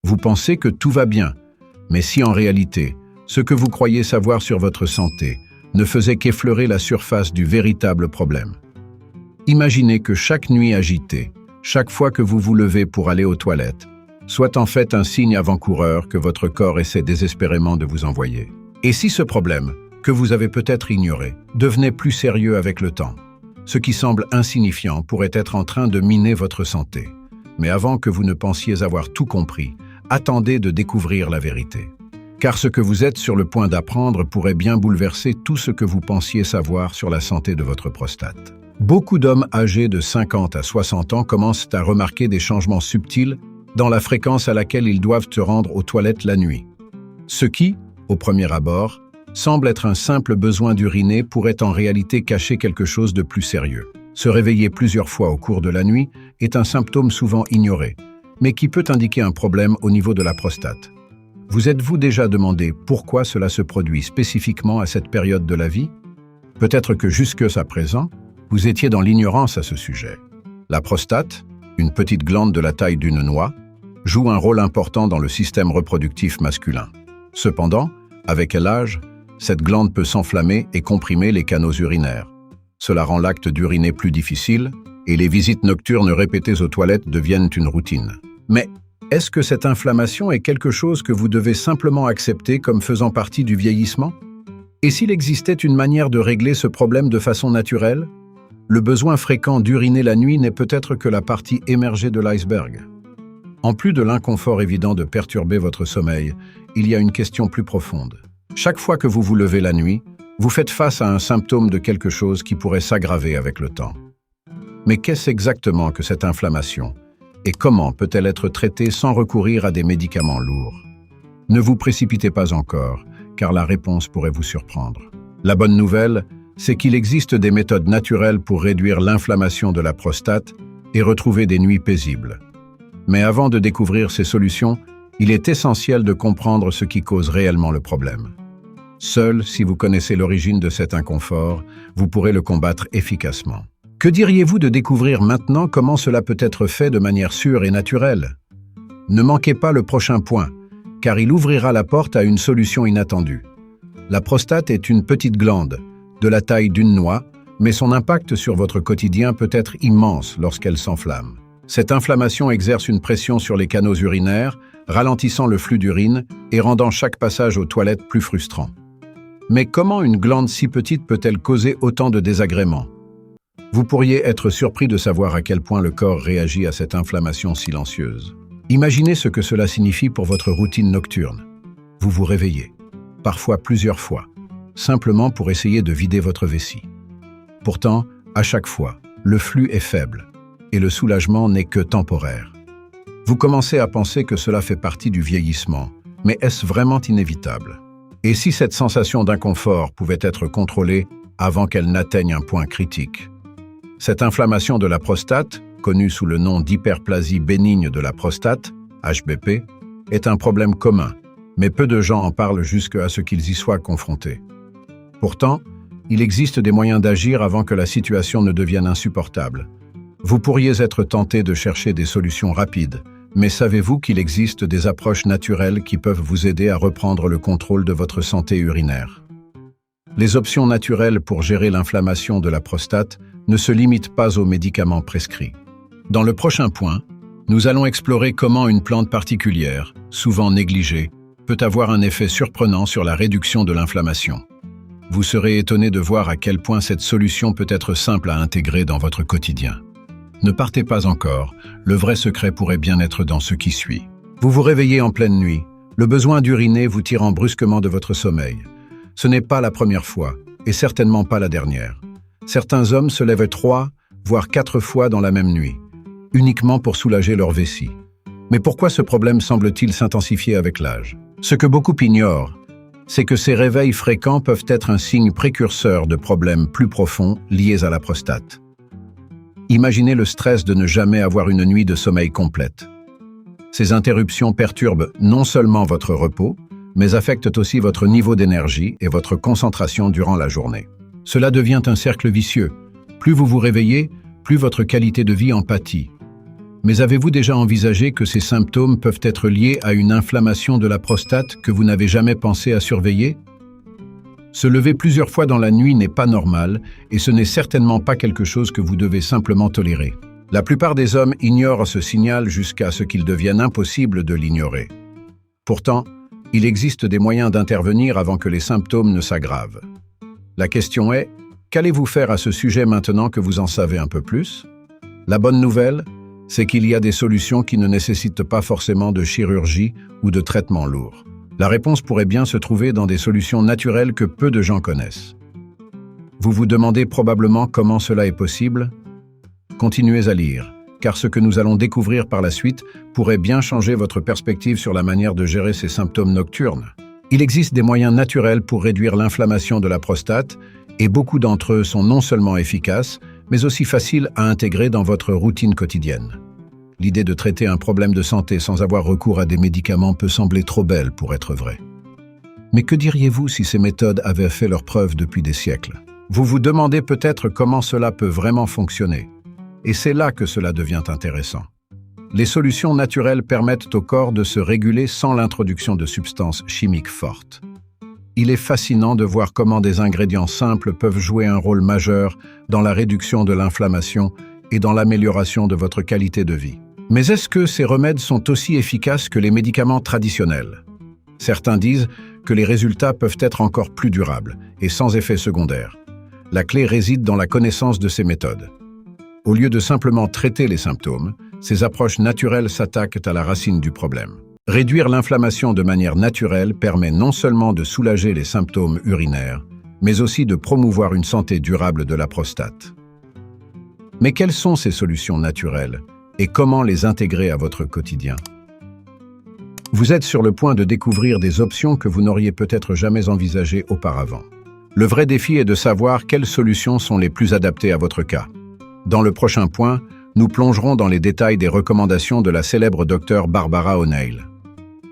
Vous pensez que tout va bien, mais si en réalité, ce que vous croyez savoir sur votre santé ne faisait qu'effleurer la surface du véritable problème. Imaginez que chaque nuit agitée, chaque fois que vous vous levez pour aller aux toilettes, soit en fait un signe avant-coureur que votre corps essaie désespérément de vous envoyer. Et si ce problème, que vous avez peut-être ignoré, devenait plus sérieux avec le temps? Ce qui semble insignifiant pourrait être en train de miner votre santé. Mais avant que vous ne pensiez avoir tout compris, attendez de découvrir la vérité. Car ce que vous êtes sur le point d'apprendre pourrait bien bouleverser tout ce que vous pensiez savoir sur la santé de votre prostate. Beaucoup d'hommes âgés de 50 à 60 ans commencent à remarquer des changements subtils dans la fréquence à laquelle ils doivent se rendre aux toilettes la nuit. Ce qui, au premier abord, semble être un simple besoin d'uriner pourrait en réalité cacher quelque chose de plus sérieux. Se réveiller plusieurs fois au cours de la nuit est un symptôme souvent ignoré, mais qui peut indiquer un problème au niveau de la prostate. Vous êtes-vous déjà demandé pourquoi cela se produit spécifiquement à cette période de la vie? Peut-être que jusqu'à présent, vous étiez dans l'ignorance à ce sujet. La prostate, une petite glande de la taille d'une noix, joue un rôle important dans le système reproductif masculin. Cependant, avec l'âge, cette glande peut s'enflammer et comprimer les canaux urinaires. Cela rend l'acte d'uriner plus difficile et les visites nocturnes répétées aux toilettes deviennent une routine. Mais est-ce que cette inflammation est quelque chose que vous devez simplement accepter comme faisant partie du vieillissement? Et s'il existait une manière de régler ce problème de façon naturelle? Le besoin fréquent d'uriner la nuit n'est peut-être que la partie émergée de l'iceberg. En plus de l'inconfort évident de perturber votre sommeil, il y a une question plus profonde. Chaque fois que vous vous levez la nuit, vous faites face à un symptôme de quelque chose qui pourrait s'aggraver avec le temps. Mais qu'est-ce exactement que cette inflammation? Et comment peut-elle être traitée sans recourir à des médicaments lourds? Ne vous précipitez pas encore, car la réponse pourrait vous surprendre. La bonne nouvelle, c'est qu'il existe des méthodes naturelles pour réduire l'inflammation de la prostate et retrouver des nuits paisibles. Mais avant de découvrir ces solutions, il est essentiel de comprendre ce qui cause réellement le problème. Seul, si vous connaissez l'origine de cet inconfort, vous pourrez le combattre efficacement. Que diriez-vous de découvrir maintenant comment cela peut être fait de manière sûre et naturelle? Ne manquez pas le prochain point, car il ouvrira la porte à une solution inattendue. La prostate est une petite glande, de la taille d'une noix, mais son impact sur votre quotidien peut être immense lorsqu'elle s'enflamme. Cette inflammation exerce une pression sur les canaux urinaires, ralentissant le flux d'urine et rendant chaque passage aux toilettes plus frustrant. Mais comment une glande si petite peut-elle causer autant de désagréments? Vous pourriez être surpris de savoir à quel point le corps réagit à cette inflammation silencieuse. Imaginez ce que cela signifie pour votre routine nocturne. Vous vous réveillez, parfois plusieurs fois, simplement pour essayer de vider votre vessie. Pourtant, à chaque fois, le flux est faible et le soulagement n'est que temporaire. Vous commencez à penser que cela fait partie du vieillissement, mais est-ce vraiment inévitable? Et si cette sensation d'inconfort pouvait être contrôlée avant qu'elle n'atteigne un point critique? Cette inflammation de la prostate, connue sous le nom d'hyperplasie bénigne de la prostate, HBP, est un problème commun, mais peu de gens en parlent jusqu'à ce qu'ils y soient confrontés. Pourtant, il existe des moyens d'agir avant que la situation ne devienne insupportable. Vous pourriez être tenté de chercher des solutions rapides, mais savez-vous qu'il existe des approches naturelles qui peuvent vous aider à reprendre le contrôle de votre santé urinaire? Les options naturelles pour gérer l'inflammation de la prostate ne se limitent pas aux médicaments prescrits. Dans le prochain point, nous allons explorer comment une plante particulière, souvent négligée, peut avoir un effet surprenant sur la réduction de l'inflammation. Vous serez étonné de voir à quel point cette solution peut être simple à intégrer dans votre quotidien. Ne partez pas encore, le vrai secret pourrait bien être dans ce qui suit. Vous vous réveillez en pleine nuit, le besoin d'uriner vous tirant brusquement de votre sommeil. Ce n'est pas la première fois, et certainement pas la dernière. Certains hommes se lèvent 3, voire 4 fois dans la même nuit, uniquement pour soulager leur vessie. Mais pourquoi ce problème semble-t-il s'intensifier avec l'âge? Ce que beaucoup ignorent, c'est que ces réveils fréquents peuvent être un signe précurseur de problèmes plus profonds liés à la prostate. Imaginez le stress de ne jamais avoir une nuit de sommeil complète. Ces interruptions perturbent non seulement votre repos, mais affectent aussi votre niveau d'énergie et votre concentration durant la journée. Cela devient un cercle vicieux. Plus vous vous réveillez, plus votre qualité de vie en pâtit. Mais avez-vous déjà envisagé que ces symptômes peuvent être liés à une inflammation de la prostate que vous n'avez jamais pensé à surveiller? Se lever plusieurs fois dans la nuit n'est pas normal et ce n'est certainement pas quelque chose que vous devez simplement tolérer. La plupart des hommes ignorent ce signal jusqu'à ce qu'il devienne impossible de l'ignorer. Pourtant, il existe des moyens d'intervenir avant que les symptômes ne s'aggravent. La question est, qu'allez-vous faire à ce sujet maintenant que vous en savez un peu plus? La bonne nouvelle, c'est qu'il y a des solutions qui ne nécessitent pas forcément de chirurgie ou de traitement lourd. La réponse pourrait bien se trouver dans des solutions naturelles que peu de gens connaissent. Vous vous demandez probablement comment cela est possible? Continuez à lire, car ce que nous allons découvrir par la suite pourrait bien changer votre perspective sur la manière de gérer ces symptômes nocturnes. Il existe des moyens naturels pour réduire l'inflammation de la prostate, et beaucoup d'entre eux sont non seulement efficaces, mais aussi faciles à intégrer dans votre routine quotidienne. L'idée de traiter un problème de santé sans avoir recours à des médicaments peut sembler trop belle pour être vraie. Mais que diriez-vous si ces méthodes avaient fait leurs preuves depuis des siècles? Vous vous demandez peut-être comment cela peut vraiment fonctionner. Et c'est là que cela devient intéressant. Les solutions naturelles permettent au corps de se réguler sans l'introduction de substances chimiques fortes. Il est fascinant de voir comment des ingrédients simples peuvent jouer un rôle majeur dans la réduction de l'inflammation et dans l'amélioration de votre qualité de vie. Mais est-ce que ces remèdes sont aussi efficaces que les médicaments traditionnels? Certains disent que les résultats peuvent être encore plus durables et sans effet secondaire. La clé réside dans la connaissance de ces méthodes. Au lieu de simplement traiter les symptômes, ces approches naturelles s'attaquent à la racine du problème. Réduire l'inflammation de manière naturelle permet non seulement de soulager les symptômes urinaires, mais aussi de promouvoir une santé durable de la prostate. Mais quelles sont ces solutions naturelles et comment les intégrer à votre quotidien? Vous êtes sur le point de découvrir des options que vous n'auriez peut-être jamais envisagées auparavant. Le vrai défi est de savoir quelles solutions sont les plus adaptées à votre cas. Dans le prochain point, nous plongerons dans les détails des recommandations de la célèbre docteure Barbara O'Neill.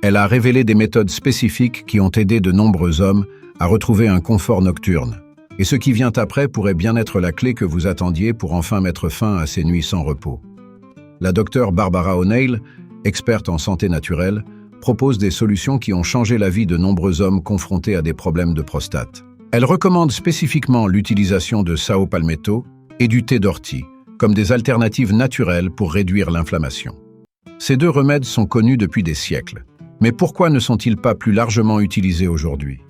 Elle a révélé des méthodes spécifiques qui ont aidé de nombreux hommes à retrouver un confort nocturne. Et ce qui vient après pourrait bien être la clé que vous attendiez pour enfin mettre fin à ces nuits sans repos. La docteure Barbara O'Neill, experte en santé naturelle, propose des solutions qui ont changé la vie de nombreux hommes confrontés à des problèmes de prostate. Elle recommande spécifiquement l'utilisation de Sao Palmetto et du thé d'ortie, comme des alternatives naturelles pour réduire l'inflammation. Ces deux remèdes sont connus depuis des siècles. Mais pourquoi ne sont-ils pas plus largement utilisés aujourd'hui?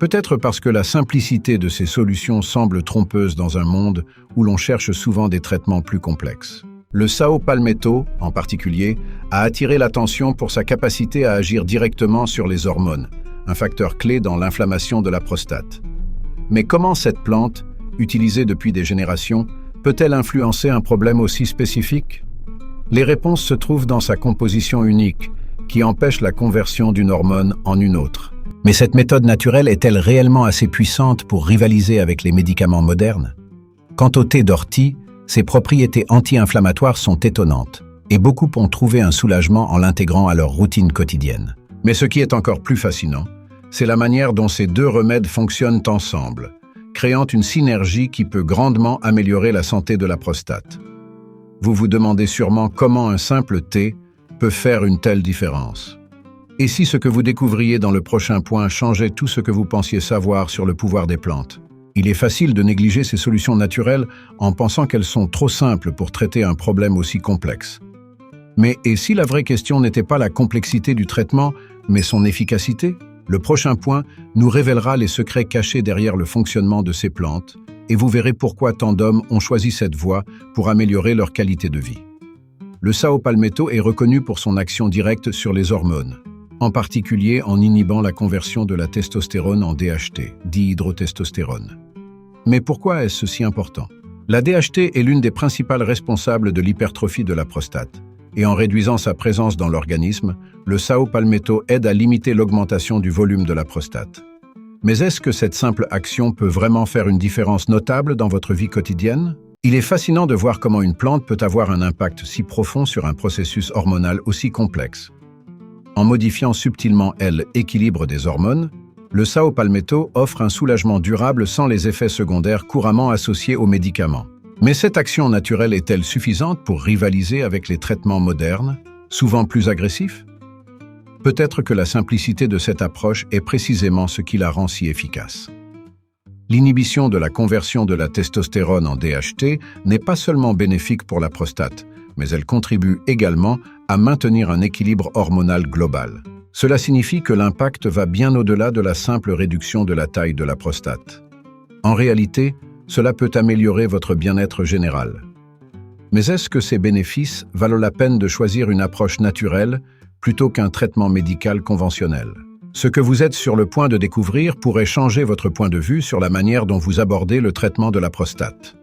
Peut-être parce que la simplicité de ces solutions semble trompeuse dans un monde où l'on cherche souvent des traitements plus complexes. Le Sao Palmetto, en particulier, a attiré l'attention pour sa capacité à agir directement sur les hormones, un facteur clé dans l'inflammation de la prostate. Mais comment cette plante, utilisée depuis des générations, peut-elle influencer un problème aussi spécifique? Les réponses se trouvent dans sa composition unique, qui empêche la conversion d'une hormone en une autre. Mais cette méthode naturelle est-elle réellement assez puissante pour rivaliser avec les médicaments modernes? Quant au thé d'ortie, ses propriétés anti-inflammatoires sont étonnantes, et beaucoup ont trouvé un soulagement en l'intégrant à leur routine quotidienne. Mais ce qui est encore plus fascinant, c'est la manière dont ces deux remèdes fonctionnent ensemble, créant une synergie qui peut grandement améliorer la santé de la prostate. Vous vous demandez sûrement comment un simple thé peut faire une telle différence. Et si ce que vous découvriez dans le prochain point changeait tout ce que vous pensiez savoir sur le pouvoir des plantes? Il est facile de négliger ces solutions naturelles en pensant qu'elles sont trop simples pour traiter un problème aussi complexe. Mais et si la vraie question n'était pas la complexité du traitement, mais son efficacité? Le prochain point nous révélera les secrets cachés derrière le fonctionnement de ces plantes, et vous verrez pourquoi tant d'hommes ont choisi cette voie pour améliorer leur qualité de vie. Le Sao Palmetto est reconnu pour son action directe sur les hormones, en particulier en inhibant la conversion de la testostérone en DHT, dihydrotestostérone. Mais pourquoi est-ce si important? La DHT est l'une des principales responsables de l'hypertrophie de la prostate, et en réduisant sa présence dans l'organisme, le Sao Palmetto aide à limiter l'augmentation du volume de la prostate. Mais est-ce que cette simple action peut vraiment faire une différence notable dans votre vie quotidienne? Il est fascinant de voir comment une plante peut avoir un impact si profond sur un processus hormonal aussi complexe. En modifiant subtilement l'équilibre des hormones, le Sao Palmetto offre un soulagement durable sans les effets secondaires couramment associés aux médicaments. Mais cette action naturelle est-elle suffisante pour rivaliser avec les traitements modernes, souvent plus agressifs? Peut-être que la simplicité de cette approche est précisément ce qui la rend si efficace. L'inhibition de la conversion de la testostérone en DHT n'est pas seulement bénéfique pour la prostate, mais elle contribue également à maintenir un équilibre hormonal global. Cela signifie que l'impact va bien au-delà de la simple réduction de la taille de la prostate. En réalité, cela peut améliorer votre bien-être général. Mais est-ce que ces bénéfices valent la peine de choisir une approche naturelle plutôt qu'un traitement médical conventionnel? Ce que vous êtes sur le point de découvrir pourrait changer votre point de vue sur la manière dont vous abordez le traitement de la prostate.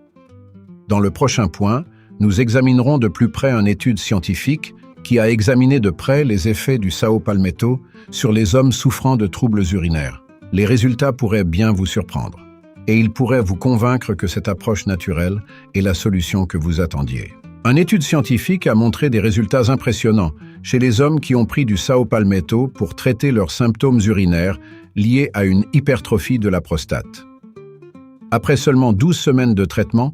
Dans le prochain point, nous examinerons de plus près une étude scientifique qui a examiné de près les effets du Sao Palmetto sur les hommes souffrant de troubles urinaires. Les résultats pourraient bien vous surprendre. Et il pourrait vous convaincre que cette approche naturelle est la solution que vous attendiez. Une étude scientifique a montré des résultats impressionnants chez les hommes qui ont pris du Sao Palmetto pour traiter leurs symptômes urinaires liés à une hypertrophie de la prostate. Après seulement 12 semaines de traitement,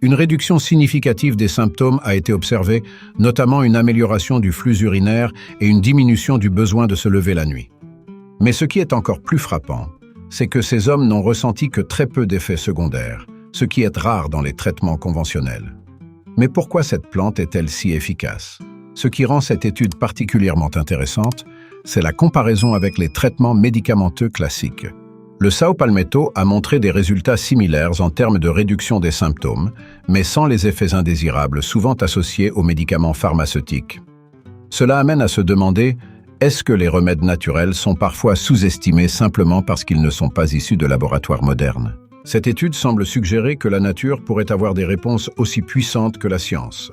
une réduction significative des symptômes a été observée, notamment une amélioration du flux urinaire et une diminution du besoin de se lever la nuit. Mais ce qui est encore plus frappant, c'est que ces hommes n'ont ressenti que très peu d'effets secondaires, ce qui est rare dans les traitements conventionnels. Mais pourquoi cette plante est-elle si efficace? Ce qui rend cette étude particulièrement intéressante, c'est la comparaison avec les traitements médicamenteux classiques. Le Sao Palmetto a montré des résultats similaires en termes de réduction des symptômes, mais sans les effets indésirables souvent associés aux médicaments pharmaceutiques. Cela amène à se demander: est-ce que les remèdes naturels sont parfois sous-estimés simplement parce qu'ils ne sont pas issus de laboratoires modernes? Cette étude semble suggérer que la nature pourrait avoir des réponses aussi puissantes que la science.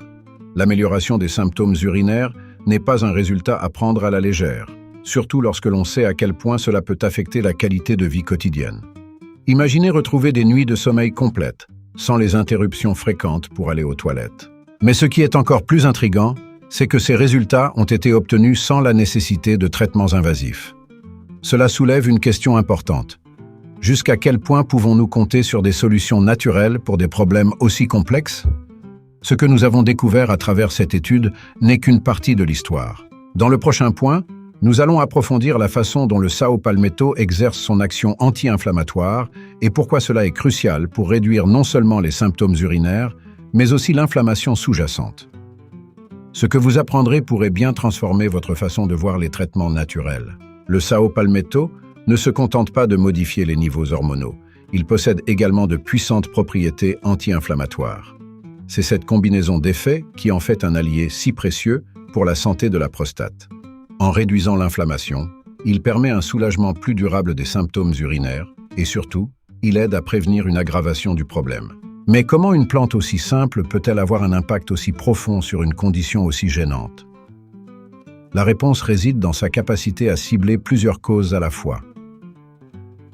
L'amélioration des symptômes urinaires n'est pas un résultat à prendre à la légère, surtout lorsque l'on sait à quel point cela peut affecter la qualité de vie quotidienne. Imaginez retrouver des nuits de sommeil complètes, sans les interruptions fréquentes pour aller aux toilettes. Mais ce qui est encore plus intriguant, c'est que ces résultats ont été obtenus sans la nécessité de traitements invasifs. Cela soulève une question importante. Jusqu'à quel point pouvons-nous compter sur des solutions naturelles pour des problèmes aussi complexes? Ce que nous avons découvert à travers cette étude n'est qu'une partie de l'histoire. Dans le prochain point, nous allons approfondir la façon dont le Sao Palmetto exerce son action anti-inflammatoire et pourquoi cela est crucial pour réduire non seulement les symptômes urinaires, mais aussi l'inflammation sous-jacente. Ce que vous apprendrez pourrait bien transformer votre façon de voir les traitements naturels. Le Sao Palmetto ne se contente pas de modifier les niveaux hormonaux. Il possède également de puissantes propriétés anti-inflammatoires. C'est cette combinaison d'effets qui en fait un allié si précieux pour la santé de la prostate. En réduisant l'inflammation, il permet un soulagement plus durable des symptômes urinaires et surtout, il aide à prévenir une aggravation du problème. Mais comment une plante aussi simple peut-elle avoir un impact aussi profond sur une condition aussi gênante? La réponse réside dans sa capacité à cibler plusieurs causes à la fois.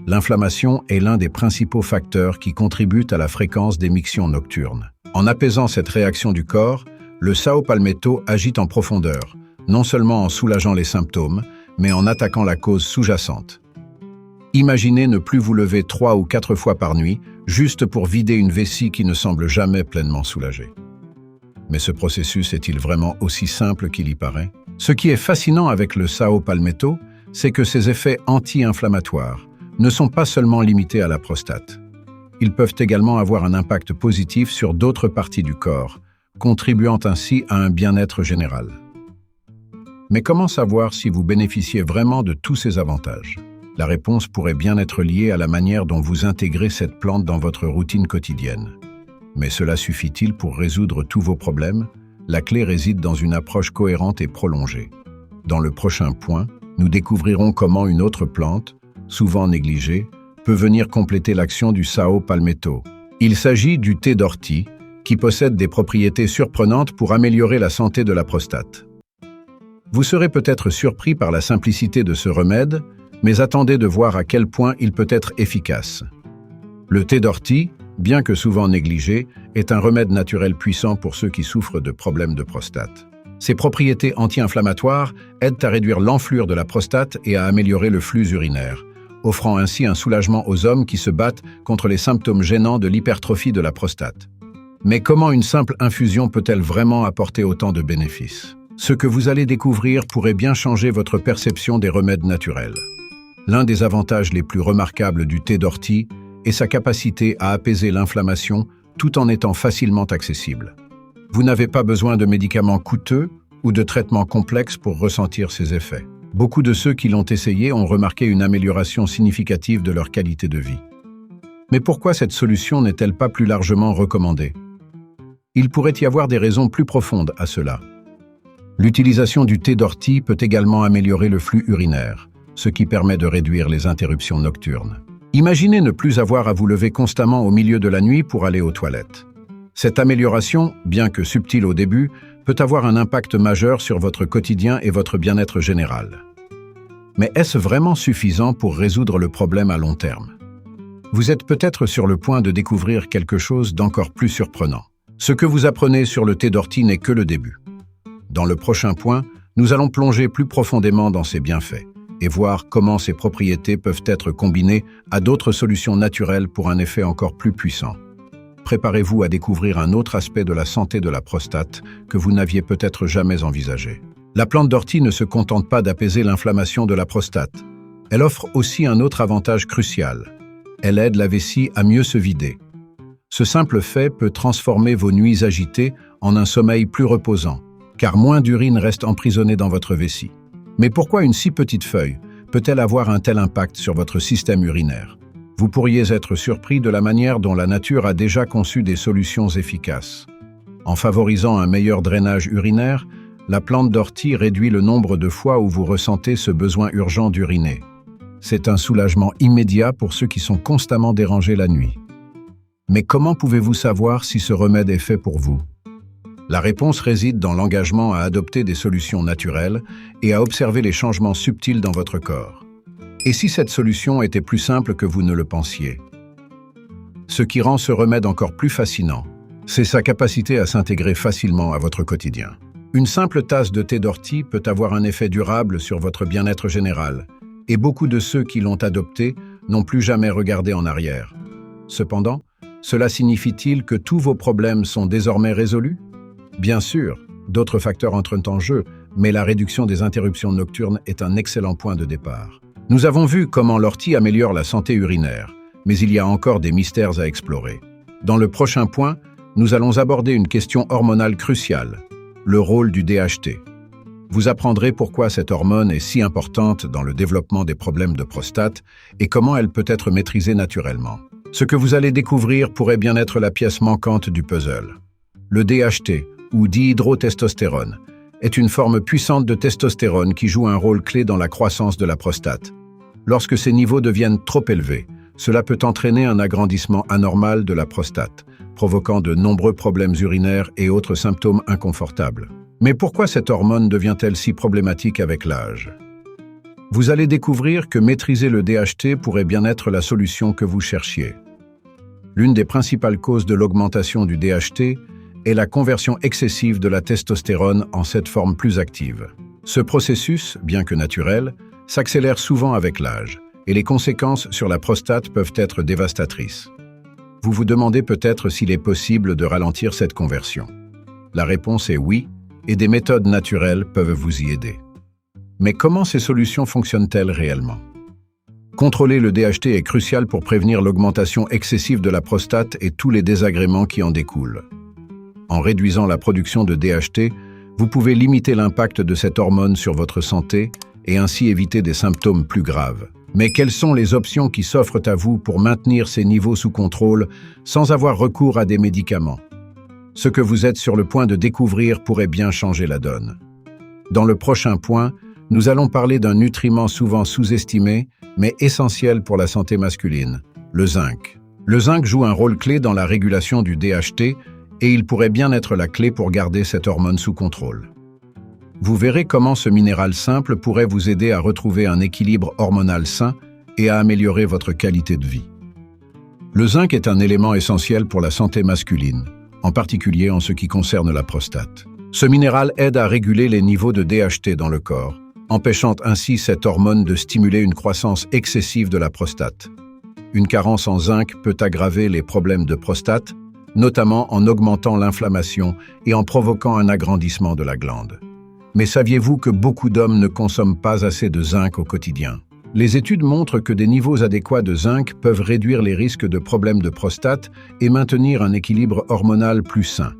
L'inflammation est l'un des principaux facteurs qui contribuent à la fréquence d'émictions nocturnes. En apaisant cette réaction du corps, le Sao Palmetto agit en profondeur, non seulement en soulageant les symptômes, mais en attaquant la cause sous-jacente. Imaginez ne plus vous lever 3 ou 4 fois par nuit, juste pour vider une vessie qui ne semble jamais pleinement soulagée. Mais ce processus est-il vraiment aussi simple qu'il y paraît? Ce qui est fascinant avec le Sao Palmetto, c'est que ses effets anti-inflammatoires ne sont pas seulement limités à la prostate. Ils peuvent également avoir un impact positif sur d'autres parties du corps, contribuant ainsi à un bien-être général. Mais comment savoir si vous bénéficiez vraiment de tous ces avantages? La réponse pourrait bien être liée à la manière dont vous intégrez cette plante dans votre routine quotidienne. Mais cela suffit-il pour résoudre tous vos problèmes? La clé réside dans une approche cohérente et prolongée. Dans le prochain point, nous découvrirons comment une autre plante, souvent négligée, peut venir compléter l'action du Sao Palmetto. Il s'agit du thé d'ortie, qui possède des propriétés surprenantes pour améliorer la santé de la prostate. Vous serez peut-être surpris par la simplicité de ce remède, mais attendez de voir à quel point il peut être efficace. Le thé d'ortie, bien que souvent négligé, est un remède naturel puissant pour ceux qui souffrent de problèmes de prostate. Ses propriétés anti-inflammatoires aident à réduire l'enflure de la prostate et à améliorer le flux urinaire, offrant ainsi un soulagement aux hommes qui se battent contre les symptômes gênants de l'hypertrophie de la prostate. Mais comment une simple infusion peut-elle vraiment apporter autant de bénéfices? Ce que vous allez découvrir pourrait bien changer votre perception des remèdes naturels. L'un des avantages les plus remarquables du thé d'ortie est sa capacité à apaiser l'inflammation tout en étant facilement accessible. Vous n'avez pas besoin de médicaments coûteux ou de traitements complexes pour ressentir ses effets. Beaucoup de ceux qui l'ont essayé ont remarqué une amélioration significative de leur qualité de vie. Mais pourquoi cette solution n'est-elle pas plus largement recommandée? Il pourrait y avoir des raisons plus profondes à cela. L'utilisation du thé d'ortie peut également améliorer le flux urinaire, ce qui permet de réduire les interruptions nocturnes. Imaginez ne plus avoir à vous lever constamment au milieu de la nuit pour aller aux toilettes. Cette amélioration, bien que subtile au début, peut avoir un impact majeur sur votre quotidien et votre bien-être général. Mais est-ce vraiment suffisant pour résoudre le problème à long terme? Vous êtes peut-être sur le point de découvrir quelque chose d'encore plus surprenant. Ce que vous apprenez sur le thé d'ortie n'est que le début. Dans le prochain point, nous allons plonger plus profondément dans ses bienfaits et voir comment ses propriétés peuvent être combinées à d'autres solutions naturelles pour un effet encore plus puissant. Préparez-vous à découvrir un autre aspect de la santé de la prostate que vous n'aviez peut-être jamais envisagé. La plante d'ortie ne se contente pas d'apaiser l'inflammation de la prostate. Elle offre aussi un autre avantage crucial. Elle aide la vessie à mieux se vider. Ce simple fait peut transformer vos nuits agitées en un sommeil plus reposant, car moins d'urine reste emprisonnée dans votre vessie. Mais pourquoi une si petite feuille peut-elle avoir un tel impact sur votre système urinaire? Vous pourriez être surpris de la manière dont la nature a déjà conçu des solutions efficaces. En favorisant un meilleur drainage urinaire, la plante d'ortie réduit le nombre de fois où vous ressentez ce besoin urgent d'uriner. C'est un soulagement immédiat pour ceux qui sont constamment dérangés la nuit. Mais comment pouvez-vous savoir si ce remède est fait pour vous? La réponse réside dans l'engagement à adopter des solutions naturelles et à observer les changements subtils dans votre corps. Et si cette solution était plus simple que vous ne le pensiez? Ce qui rend ce remède encore plus fascinant, c'est sa capacité à s'intégrer facilement à votre quotidien. Une simple tasse de thé d'ortie peut avoir un effet durable sur votre bien-être général, et beaucoup de ceux qui l'ont adopté n'ont plus jamais regardé en arrière. Cependant, cela signifie-t-il que tous vos problèmes sont désormais résolus? Bien sûr, d'autres facteurs entrent en jeu, mais la réduction des interruptions nocturnes est un excellent point de départ. Nous avons vu comment l'ortie améliore la santé urinaire, mais il y a encore des mystères à explorer. Dans le prochain point, nous allons aborder une question hormonale cruciale, le rôle du DHT. Vous apprendrez pourquoi cette hormone est si importante dans le développement des problèmes de prostate et comment elle peut être maîtrisée naturellement. Ce que vous allez découvrir pourrait bien être la pièce manquante du puzzle. Le DHT, ou dihydrotestostérone, est une forme puissante de testostérone qui joue un rôle clé dans la croissance de la prostate. Lorsque ces niveaux deviennent trop élevés, cela peut entraîner un agrandissement anormal de la prostate, provoquant de nombreux problèmes urinaires et autres symptômes inconfortables. Mais pourquoi cette hormone devient-elle si problématique avec l'âge? Vous allez découvrir que maîtriser le DHT pourrait bien être la solution que vous cherchiez. L'une des principales causes de l'augmentation du DHT est la conversion excessive de la testostérone en cette forme plus active. Ce processus, bien que naturel, s'accélère souvent avec l'âge, et les conséquences sur la prostate peuvent être dévastatrices. Vous vous demandez peut-être s'il est possible de ralentir cette conversion. La réponse est oui, et des méthodes naturelles peuvent vous y aider. Mais comment ces solutions fonctionnent-elles réellement? Contrôler le DHT est crucial pour prévenir l'augmentation excessive de la prostate et tous les désagréments qui en découlent. En réduisant la production de DHT, vous pouvez limiter l'impact de cette hormone sur votre santé et ainsi éviter des symptômes plus graves. Mais quelles sont les options qui s'offrent à vous pour maintenir ces niveaux sous contrôle sans avoir recours à des médicaments? Ce que vous êtes sur le point de découvrir pourrait bien changer la donne. Dans le prochain point, nous allons parler d'un nutriment souvent sous-estimé, mais essentiel pour la santé masculine, le zinc. Le zinc joue un rôle clé dans la régulation du DHT et il pourrait bien être la clé pour garder cette hormone sous contrôle. Vous verrez comment ce minéral simple pourrait vous aider à retrouver un équilibre hormonal sain et à améliorer votre qualité de vie. Le zinc est un élément essentiel pour la santé masculine, en particulier en ce qui concerne la prostate. Ce minéral aide à réguler les niveaux de DHT dans le corps, empêchant ainsi cette hormone de stimuler une croissance excessive de la prostate. Une carence en zinc peut aggraver les problèmes de prostate, notamment en augmentant l'inflammation et en provoquant un agrandissement de la glande. Mais saviez-vous que beaucoup d'hommes ne consomment pas assez de zinc au quotidien? Les études montrent que des niveaux adéquats de zinc peuvent réduire les risques de problèmes de prostate et maintenir un équilibre hormonal plus sain.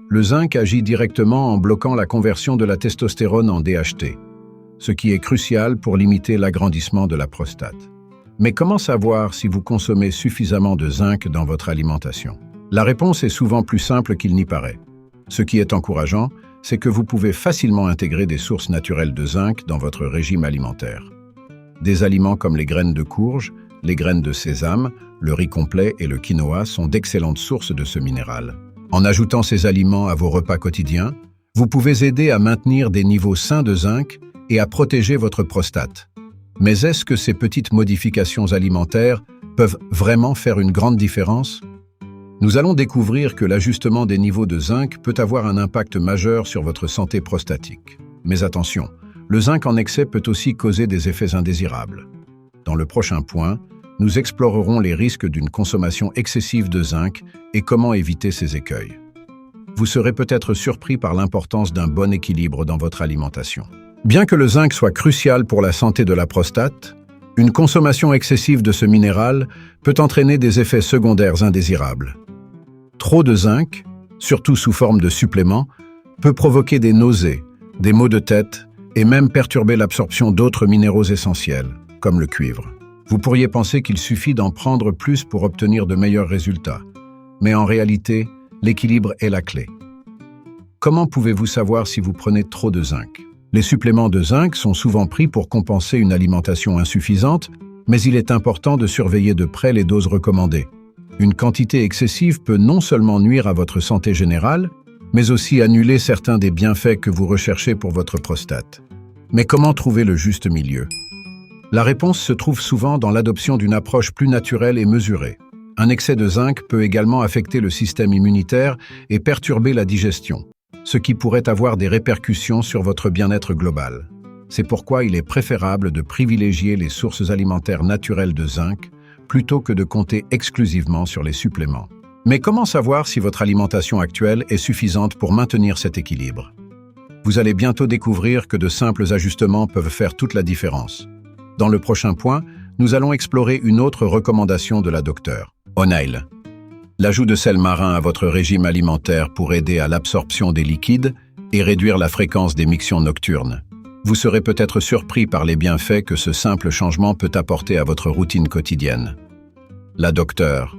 Le zinc agit directement en bloquant la conversion de la testostérone en DHT, ce qui est crucial pour limiter l'agrandissement de la prostate. Mais comment savoir si vous consommez suffisamment de zinc dans votre alimentation? La réponse est souvent plus simple qu'il n'y paraît. Ce qui est encourageant, c'est que vous pouvez facilement intégrer des sources naturelles de zinc dans votre régime alimentaire. Des aliments comme les graines de courge, les graines de sésame, le riz complet et le quinoa sont d'excellentes sources de ce minéral. En ajoutant ces aliments à vos repas quotidiens, vous pouvez aider à maintenir des niveaux sains de zinc et à protéger votre prostate. Mais est-ce que ces petites modifications alimentaires peuvent vraiment faire une grande différence? Nous allons découvrir que l'ajustement des niveaux de zinc peut avoir un impact majeur sur votre santé prostatique. Mais attention, le zinc en excès peut aussi causer des effets indésirables. Dans le prochain point, nous explorerons les risques d'une consommation excessive de zinc et comment éviter ces écueils. Vous serez peut-être surpris par l'importance d'un bon équilibre dans votre alimentation. Bien que le zinc soit crucial pour la santé de la prostate, une consommation excessive de ce minéral peut entraîner des effets secondaires indésirables. Trop de zinc, surtout sous forme de supplément, peut provoquer des nausées, des maux de tête et même perturber l'absorption d'autres minéraux essentiels, comme le cuivre. Vous pourriez penser qu'il suffit d'en prendre plus pour obtenir de meilleurs résultats, mais en réalité, l'équilibre est la clé. Comment pouvez-vous savoir si vous prenez trop de zinc? Les suppléments de zinc sont souvent pris pour compenser une alimentation insuffisante, mais il est important de surveiller de près les doses recommandées. Une quantité excessive peut non seulement nuire à votre santé générale, mais aussi annuler certains des bienfaits que vous recherchez pour votre prostate. Mais comment trouver le juste milieu? La réponse se trouve souvent dans l'adoption d'une approche plus naturelle et mesurée. Un excès de zinc peut également affecter le système immunitaire et perturber la digestion, ce qui pourrait avoir des répercussions sur votre bien-être global. C'est pourquoi il est préférable de privilégier les sources alimentaires naturelles de zinc plutôt que de compter exclusivement sur les suppléments. Mais comment savoir si votre alimentation actuelle est suffisante pour maintenir cet équilibre? Vous allez bientôt découvrir que de simples ajustements peuvent faire toute la différence. Dans le prochain point, nous allons explorer une autre recommandation de la docteure O'Neill. L'ajout de sel marin à votre régime alimentaire pour aider à l'absorption des liquides et réduire la fréquence des mictions nocturnes. Vous serez peut-être surpris par les bienfaits que ce simple changement peut apporter à votre routine quotidienne. La docteure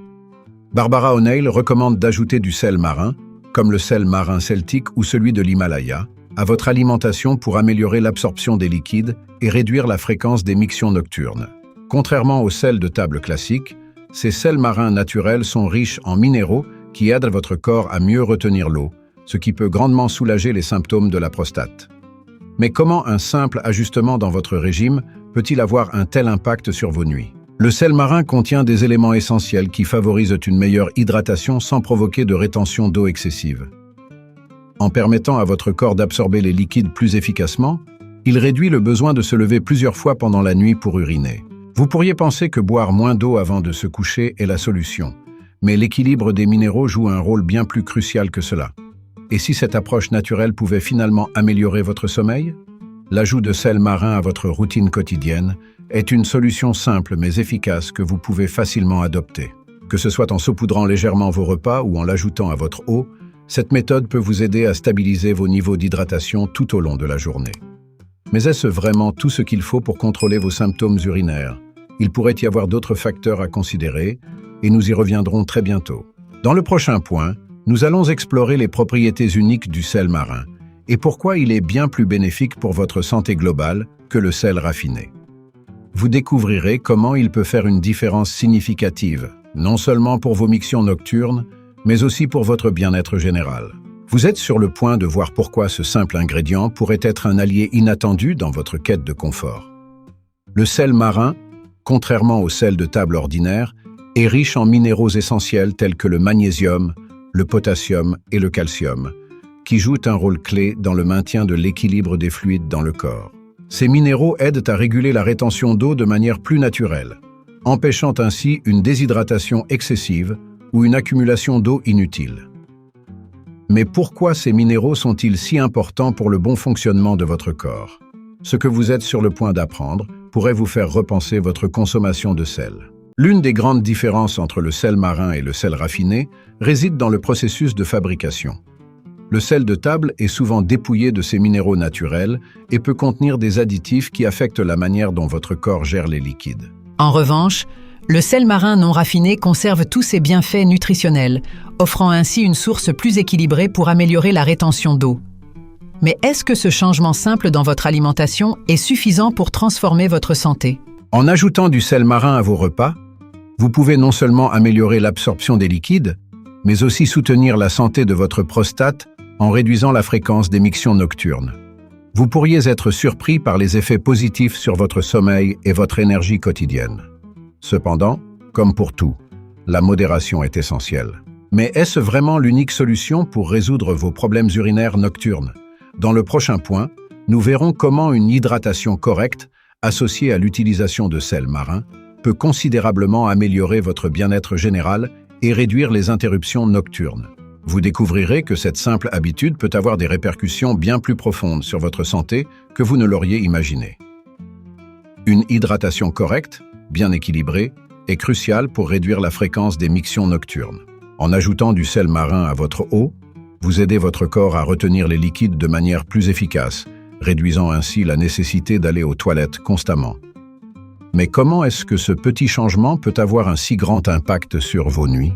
Barbara O'Neill recommande d'ajouter du sel marin, comme le sel marin celtique ou celui de l'Himalaya, à votre alimentation pour améliorer l'absorption des liquides et réduire la fréquence des mictions nocturnes. Contrairement au sel de table classique, ces sels marins naturels sont riches en minéraux qui aident votre corps à mieux retenir l'eau, ce qui peut grandement soulager les symptômes de la prostate. Mais comment un simple ajustement dans votre régime peut-il avoir un tel impact sur vos nuits? Le sel marin contient des éléments essentiels qui favorisent une meilleure hydratation sans provoquer de rétention d'eau excessive. En permettant à votre corps d'absorber les liquides plus efficacement, il réduit le besoin de se lever plusieurs fois pendant la nuit pour uriner. Vous pourriez penser que boire moins d'eau avant de se coucher est la solution, mais l'équilibre des minéraux joue un rôle bien plus crucial que cela. Et si cette approche naturelle pouvait finalement améliorer votre sommeil? L'ajout de sel marin à votre routine quotidienne est une solution simple mais efficace que vous pouvez facilement adopter. Que ce soit en saupoudrant légèrement vos repas ou en l'ajoutant à votre eau, cette méthode peut vous aider à stabiliser vos niveaux d'hydratation tout au long de la journée. Mais est-ce vraiment tout ce qu'il faut pour contrôler vos symptômes urinaires? Il pourrait y avoir d'autres facteurs à considérer, et nous y reviendrons très bientôt. Dans le prochain point, nous allons explorer les propriétés uniques du sel marin, et pourquoi il est bien plus bénéfique pour votre santé globale que le sel raffiné. Vous découvrirez comment il peut faire une différence significative, non seulement pour vos mictions nocturnes, mais aussi pour votre bien-être général. Vous êtes sur le point de voir pourquoi ce simple ingrédient pourrait être un allié inattendu dans votre quête de confort. Le sel marin, contrairement au sel de table ordinaire, est riche en minéraux essentiels tels que le magnésium, le potassium et le calcium, qui jouent un rôle clé dans le maintien de l'équilibre des fluides dans le corps. Ces minéraux aident à réguler la rétention d'eau de manière plus naturelle, empêchant ainsi une déshydratation excessive ou une accumulation d'eau inutile. Mais pourquoi ces minéraux sont-ils si importants pour le bon fonctionnement de votre corps? Ce que vous êtes sur le point d'apprendre pourrait vous faire repenser votre consommation de sel. L'une des grandes différences entre le sel marin et le sel raffiné réside dans le processus de fabrication. Le sel de table est souvent dépouillé de ses minéraux naturels et peut contenir des additifs qui affectent la manière dont votre corps gère les liquides. En revanche, le sel marin non raffiné conserve tous ses bienfaits nutritionnels, offrant ainsi une source plus équilibrée pour améliorer la rétention d'eau. Mais est-ce que ce changement simple dans votre alimentation est suffisant pour transformer votre santé? En ajoutant du sel marin à vos repas, vous pouvez non seulement améliorer l'absorption des liquides, mais aussi soutenir la santé de votre prostate en réduisant la fréquence d'émissions nocturnes. Vous pourriez être surpris par les effets positifs sur votre sommeil et votre énergie quotidienne. Cependant, comme pour tout, la modération est essentielle. Mais est-ce vraiment l'unique solution pour résoudre vos problèmes urinaires nocturnes? Dans le prochain point, nous verrons comment une hydratation correcte, associée à l'utilisation de sel marin, peut considérablement améliorer votre bien-être général et réduire les interruptions nocturnes. Vous découvrirez que cette simple habitude peut avoir des répercussions bien plus profondes sur votre santé que vous ne l'auriez imaginé. Une hydratation correcte, bien équilibrée, est cruciale pour réduire la fréquence des mictions nocturnes. En ajoutant du sel marin à votre eau, vous aidez votre corps à retenir les liquides de manière plus efficace, réduisant ainsi la nécessité d'aller aux toilettes constamment. Mais comment est-ce que ce petit changement peut avoir un si grand impact sur vos nuits?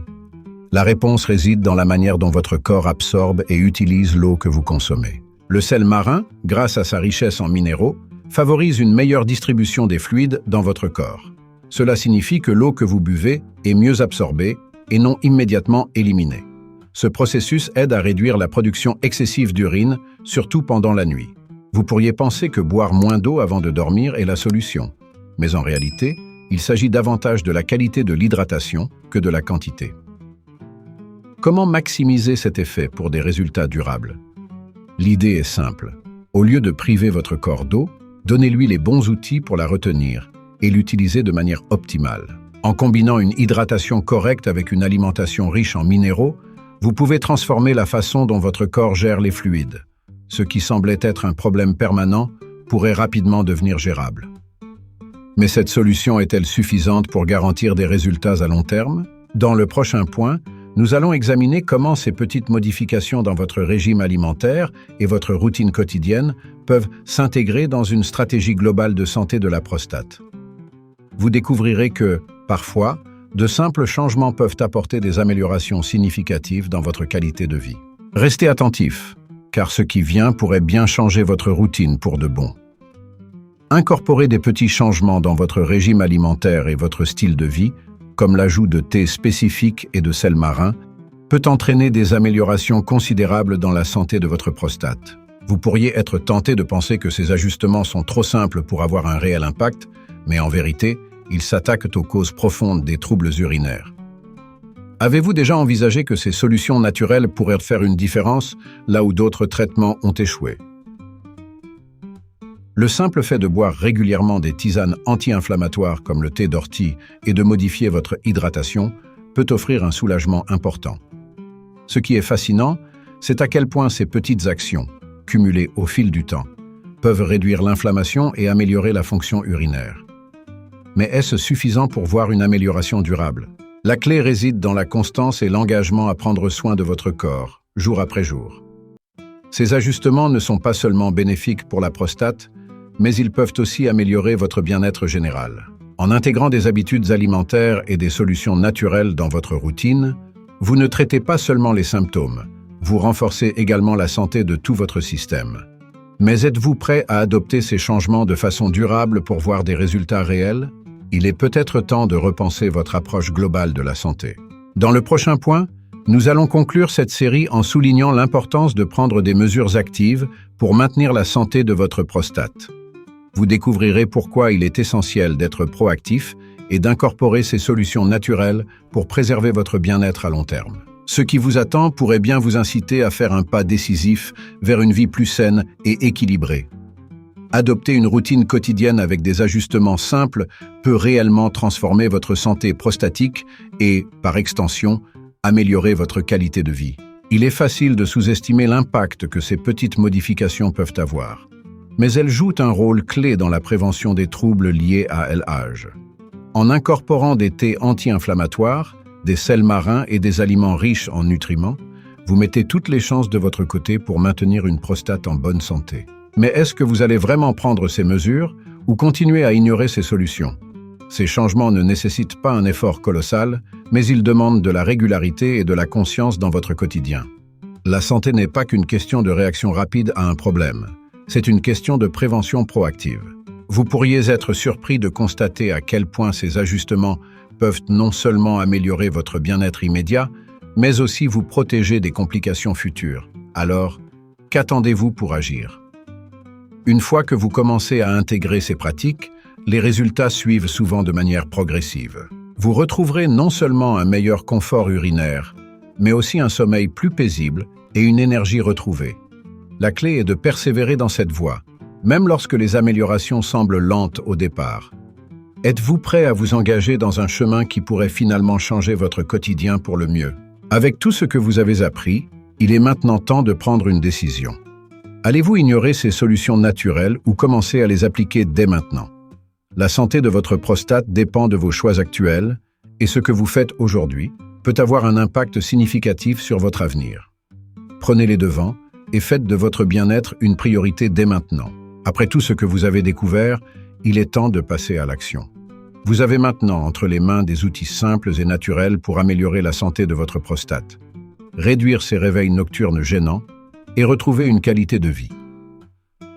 La réponse réside dans la manière dont votre corps absorbe et utilise l'eau que vous consommez. Le sel marin, grâce à sa richesse en minéraux, favorise une meilleure distribution des fluides dans votre corps. Cela signifie que l'eau que vous buvez est mieux absorbée et non immédiatement éliminée. Ce processus aide à réduire la production excessive d'urine, surtout pendant la nuit. Vous pourriez penser que boire moins d'eau avant de dormir est la solution, mais en réalité, il s'agit davantage de la qualité de l'hydratation que de la quantité. Comment maximiser cet effet pour des résultats durables? L'idée est simple. Au lieu de priver votre corps d'eau, donnez-lui les bons outils pour la retenir et l'utiliser de manière optimale. En combinant une hydratation correcte avec une alimentation riche en minéraux, vous pouvez transformer la façon dont votre corps gère les fluides. Ce qui semblait être un problème permanent pourrait rapidement devenir gérable. Mais cette solution est-elle suffisante pour garantir des résultats à long terme? Dans le prochain point, nous allons examiner comment ces petites modifications dans votre régime alimentaire et votre routine quotidienne peuvent s'intégrer dans une stratégie globale de santé de la prostate. Vous découvrirez que, parfois, de simples changements peuvent apporter des améliorations significatives dans votre qualité de vie. Restez attentifs, car ce qui vient pourrait bien changer votre routine pour de bon. Incorporez des petits changements dans votre régime alimentaire et votre style de vie, comme l'ajout de thé spécifique et de sel marin, peut entraîner des améliorations considérables dans la santé de votre prostate. Vous pourriez être tenté de penser que ces ajustements sont trop simples pour avoir un réel impact, mais en vérité, ils s'attaquent aux causes profondes des troubles urinaires. Avez-vous déjà envisagé que ces solutions naturelles pourraient faire une différence là où d'autres traitements ont échoué? Le simple fait de boire régulièrement des tisanes anti-inflammatoires comme le thé d'ortie et de modifier votre hydratation peut offrir un soulagement important. Ce qui est fascinant, c'est à quel point ces petites actions, cumulées au fil du temps, peuvent réduire l'inflammation et améliorer la fonction urinaire. Mais est-ce suffisant pour voir une amélioration durable? La clé réside dans la constance et l'engagement à prendre soin de votre corps, jour après jour. Ces ajustements ne sont pas seulement bénéfiques pour la prostate, mais ils peuvent aussi améliorer votre bien-être général. En intégrant des habitudes alimentaires et des solutions naturelles dans votre routine, vous ne traitez pas seulement les symptômes, vous renforcez également la santé de tout votre système. Mais êtes-vous prêt à adopter ces changements de façon durable pour voir des résultats réels? Il est peut-être temps de repenser votre approche globale de la santé. Dans le prochain point, nous allons conclure cette série en soulignant l'importance de prendre des mesures actives pour maintenir la santé de votre prostate. Vous découvrirez pourquoi il est essentiel d'être proactif et d'incorporer ces solutions naturelles pour préserver votre bien-être à long terme. Ce qui vous attend pourrait bien vous inciter à faire un pas décisif vers une vie plus saine et équilibrée. Adopter une routine quotidienne avec des ajustements simples peut réellement transformer votre santé prostatique et, par extension, améliorer votre qualité de vie. Il est facile de sous-estimer l'impact que ces petites modifications peuvent avoir. Mais elles jouent un rôle clé dans la prévention des troubles liés à l'âge. En incorporant des thés anti-inflammatoires, des sels marins et des aliments riches en nutriments, vous mettez toutes les chances de votre côté pour maintenir une prostate en bonne santé. Mais est-ce que vous allez vraiment prendre ces mesures ou continuer à ignorer ces solutions? Ces changements ne nécessitent pas un effort colossal, mais ils demandent de la régularité et de la conscience dans votre quotidien. La santé n'est pas qu'une question de réaction rapide à un problème. C'est une question de prévention proactive. Vous pourriez être surpris de constater à quel point ces ajustements peuvent non seulement améliorer votre bien-être immédiat, mais aussi vous protéger des complications futures. Alors, qu'attendez-vous pour agir? Une fois que vous commencez à intégrer ces pratiques, les résultats suivent souvent de manière progressive. Vous retrouverez non seulement un meilleur confort urinaire, mais aussi un sommeil plus paisible et une énergie retrouvée. La clé est de persévérer dans cette voie, même lorsque les améliorations semblent lentes au départ. Êtes-vous prêt à vous engager dans un chemin qui pourrait finalement changer votre quotidien pour le mieux? Avec tout ce que vous avez appris, il est maintenant temps de prendre une décision. Allez-vous ignorer ces solutions naturelles ou commencer à les appliquer dès maintenant? La santé de votre prostate dépend de vos choix actuels et ce que vous faites aujourd'hui peut avoir un impact significatif sur votre avenir. Prenez les devants et faites de votre bien-être une priorité dès maintenant. Après tout ce que vous avez découvert, il est temps de passer à l'action. Vous avez maintenant entre les mains des outils simples et naturels pour améliorer la santé de votre prostate, réduire ces réveils nocturnes gênants et retrouver une qualité de vie.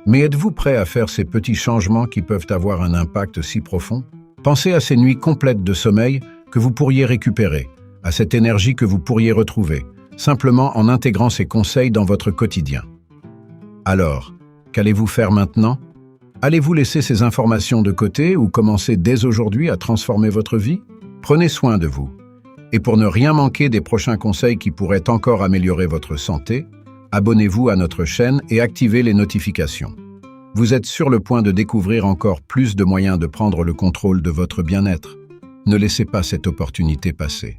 Mais êtes-vous prêt à faire ces petits changements qui peuvent avoir un impact si profond? Pensez à ces nuits complètes de sommeil que vous pourriez récupérer, à cette énergie que vous pourriez retrouver, simplement en intégrant ces conseils dans votre quotidien. Alors, qu'allez-vous faire maintenant? Allez-vous laisser ces informations de côté ou commencer dès aujourd'hui à transformer votre vie? Prenez soin de vous. Et pour ne rien manquer des prochains conseils qui pourraient encore améliorer votre santé, abonnez-vous à notre chaîne et activez les notifications. Vous êtes sur le point de découvrir encore plus de moyens de prendre le contrôle de votre bien-être. Ne laissez pas cette opportunité passer.